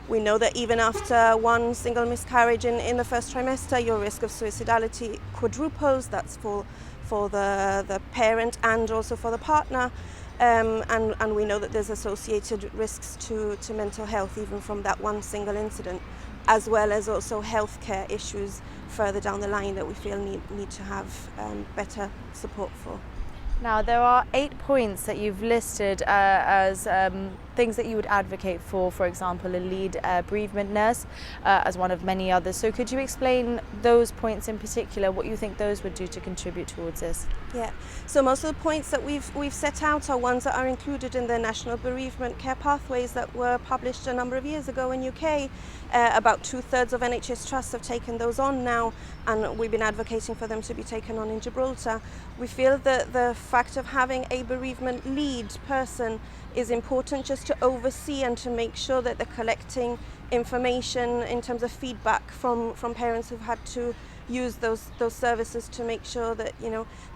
We know that even after one single miscarriage in the first trimester, your risk of suicidality quadruples. That's for the parent and also for the partner. And we know that there's associated risks to mental health even from that one single incident, as well as also healthcare issues further down the line that we feel need to have better support for. Now, there are 8 points that you've listed as things that you would advocate for example, a lead bereavement nurse as one of many others. So could you explain those points in particular, what you think those would do to contribute towards this? Yeah, so most of the points that we've set out are ones that are included in the National Bereavement Care Pathways that were published a number of years ago in UK. About 2/3 of NHS trusts have taken those on now, and we've been advocating for them to be taken on in Gibraltar. We feel that the fact of having a bereavement lead person is important, just to oversee and to make sure that they're collecting information in terms of feedback from parents who've had to use those services, to make sure that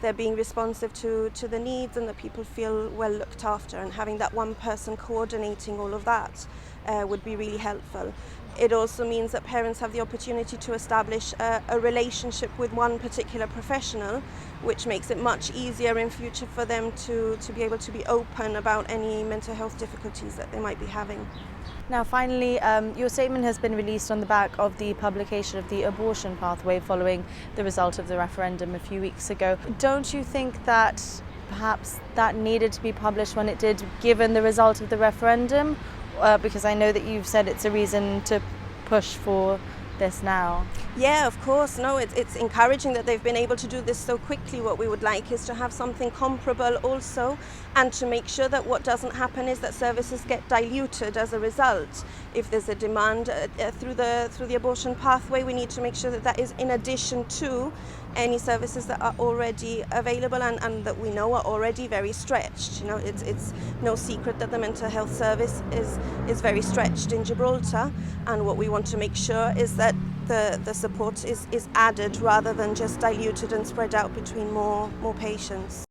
they're being responsive to the needs and that people feel well looked after, and having that one person coordinating all of that would be really helpful. It also means that parents have the opportunity to establish a relationship with one particular professional, which makes it much easier in future for them to be able to be open about any mental health difficulties that they might be having. Now finally, your statement has been released on the back of the publication of the abortion pathway following the result of the referendum a few weeks ago. Don't you think that perhaps that needed to be published when it did, given the result of the referendum? Because I know that you've said it's a reason to push for this now. Yeah, of course. No, it's encouraging that they've been able to do this so quickly. What we would like is to have something comparable also, and to make sure that what doesn't happen is that services get diluted as a result. If there's a demand through the abortion pathway, we need to make sure that that is in addition to any services that are already available and that we know are already very stretched. It's no secret that the mental health service is very stretched in Gibraltar, and what we want to make sure is that the support is added rather than just diluted and spread out between more patients.